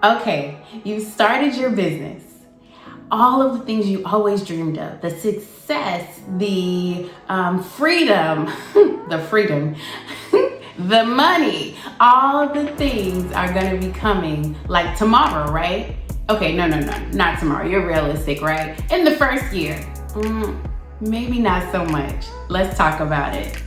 Okay, you started your business. All of the things you always dreamed of, the success, the freedom, the freedom, the money, all the things are going to be coming like tomorrow, right? Okay, no, not tomorrow. You're realistic, right? In the first year, maybe not so much. Let's talk about it.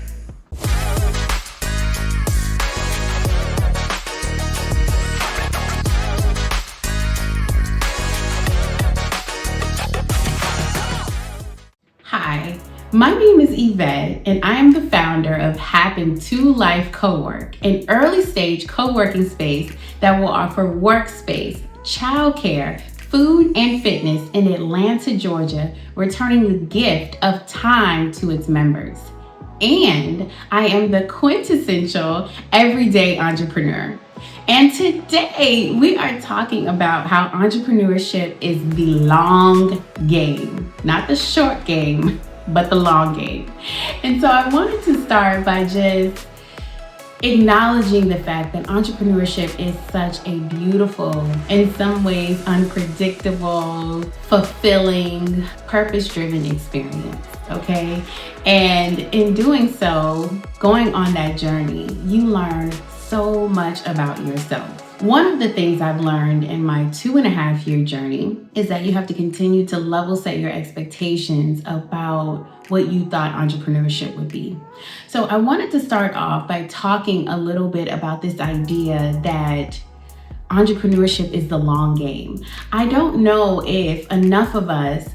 Hi, my name is Yvette, and I am the founder of HappentoLife Co-work, an early stage co-working space that will offer workspace, childcare, food, and fitness in Atlanta, Georgia, returning the gift of time to its members. And I am the quintessential everyday entrepreneur. And today we are talking about how entrepreneurship is the long game, not the short game, but the long game. And so I wanted to start by just acknowledging the fact that entrepreneurship is such a beautiful, in some ways unpredictable, fulfilling, purpose-driven experience, okay? And in doing so, going on that journey, you learn so much about yourself. One of the things I've learned in my 2.5-year journey is that you have to continue to level set your expectations about what you thought entrepreneurship would be. So I wanted to start off by talking a little bit about this idea that entrepreneurship is the long game. I don't know if enough of us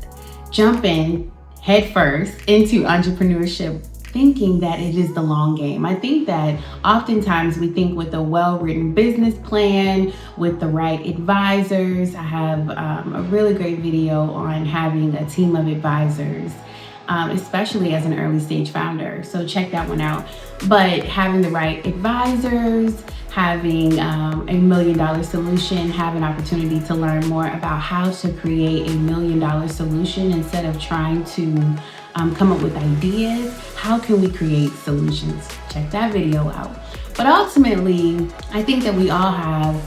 jump in headfirst into entrepreneurship thinking that it is the long game. I think that oftentimes we think with a well-written business plan, with the right advisors. I have a really great video on having a team of advisors, especially as an early stage founder. So check that one out. But having the right advisors, having a $1 million solution, have an opportunity to learn more about how to create a $1 million solution instead of trying to come up with ideas. How can we create solutions? Check that video out. But ultimately, I think that we all have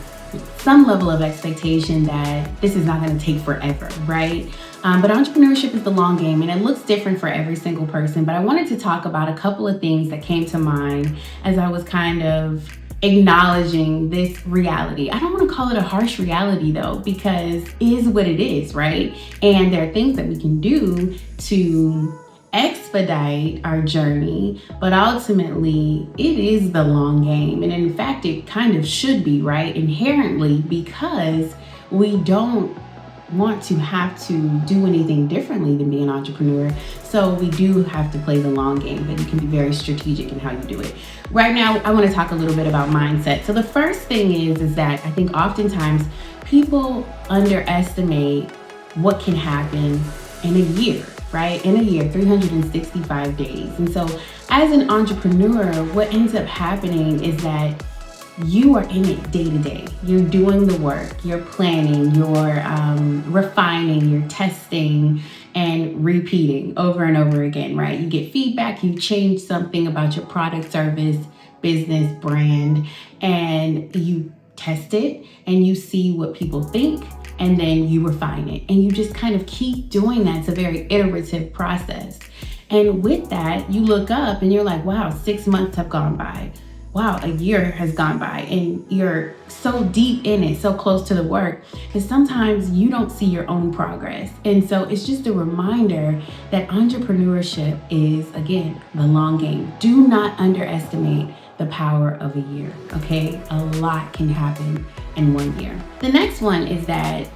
some level of expectation that this is not going to take forever, right? But entrepreneurship is the long game, and it looks different for every single person. But I wanted to talk about a couple of things that came to mind as I was kind of acknowledging this reality. I don't want to call it a harsh reality though, because it is what it is, right? And there are things that we can do to expedite our journey, but ultimately it is the long game. And in fact, it kind of should be, right? Inherently, because we don't want to have to do anything differently than being an entrepreneur. So we do have to play the long game, but you can be very strategic in how you do it. Right now, I want to talk a little bit about mindset. So the first thing is that I think oftentimes people underestimate what can happen in a year, right? In a year, 365 days. And so as an entrepreneur, what ends up happening is that you are in it day to day. You're doing the work, you're planning, you're refining, you're testing and repeating over and over again, right? You get feedback, you change something about your product, service, business, brand, and you test it and you see what people think, and then you refine it. And you just kind of keep doing that. It's a very iterative process. And with that, you look up and you're like, wow, 6 months have gone by. Wow, a year has gone by, and you're so deep in it, so close to the work, that sometimes you don't see your own progress. And so it's just a reminder that entrepreneurship is, again, the long game. Do not underestimate the power of a year, okay? A lot can happen in 1 year. The next one is that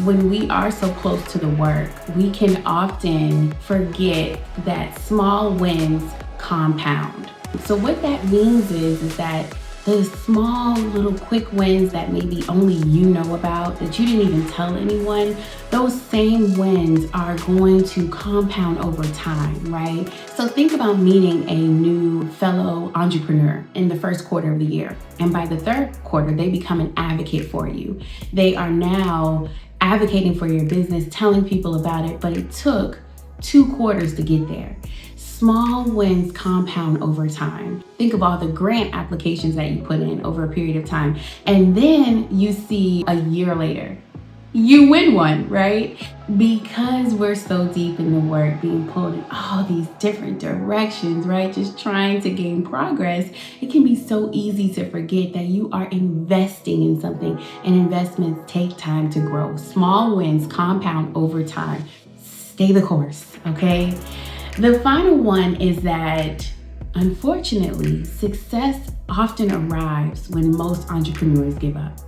when we are so close to the work, we can often forget that small wins compound. So what that means is that the small little quick wins that maybe only you know about, that you didn't even tell anyone, those same wins are going to compound over time, right? So think about meeting a new fellow entrepreneur in the first quarter of the year. And by the third quarter, they become an advocate for you. They are now advocating for your business, telling people about it, but it took 2 quarters to get there. Small wins compound over time. Think of all the grant applications that you put in over a period of time, and then you see a year later, you win one, right? Because we're so deep in the work, being pulled in all these different directions, right? Just trying to gain progress, it can be so easy to forget that you are investing in something, and investments take time to grow. Small wins compound over time. Stay the course, okay? The final one is that, unfortunately, success often arrives when most entrepreneurs give up.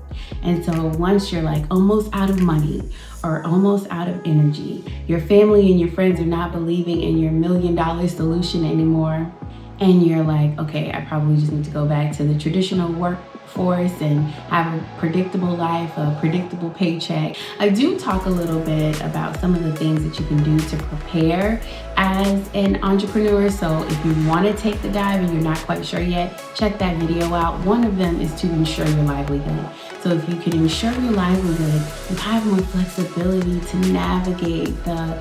And so once you're like almost out of money or almost out of energy, your family and your friends are not believing in your $1 million solution anymore, and you're like, okay, I probably just need to go back to the traditional workforce and have a predictable life, a predictable paycheck. I do talk a little bit about some of the things that you can do to prepare as an entrepreneur. So if you want to take the dive and you're not quite sure yet, check that video out. One of them is to ensure your livelihood. So if you can ensure your livelihood, you have more flexibility to navigate the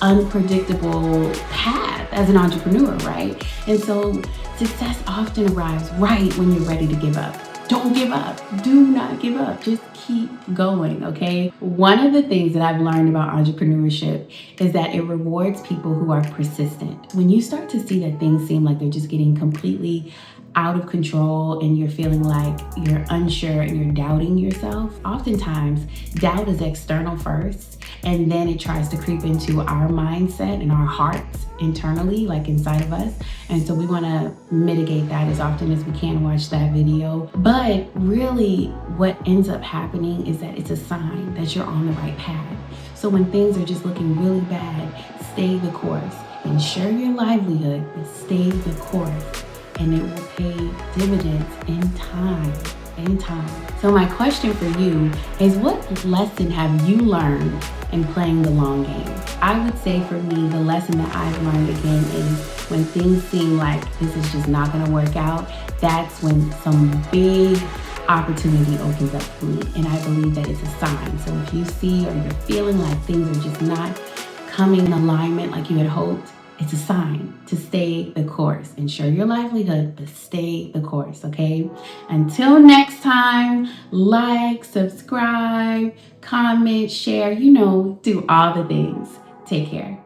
unpredictable path as an entrepreneur, right? And so success often arrives right when you're ready to give up. Don't give up. Do not give up. Just keep going, okay? One of the things that I've learned about entrepreneurship is that it rewards people who are persistent. When you start to see that things seem like they're just getting completely out of control and you're feeling like you're unsure and you're doubting yourself, oftentimes doubt is external first, and then it tries to creep into our mindset and our hearts internally, like inside of us. And so we want to mitigate that as often as we can. Watch that video. But really what ends up happening is that it's a sign that you're on the right path. So when things are just looking really bad, stay the course. Ensure your livelihood, but stay the course. And it will pay dividends in time. So my question for you is, what lesson have you learned in playing the long game? I would say for me, the lesson that I've learned again is when things seem like this is just not gonna work out, that's when some big opportunity opens up for me. And I believe that it's a sign. So if you see or you're feeling like things are just not coming in alignment like you had hoped, it's a sign to stay the course. Ensure your livelihood, but stay the course, okay? Until next time, like, subscribe, comment, share, do all the things. Take care.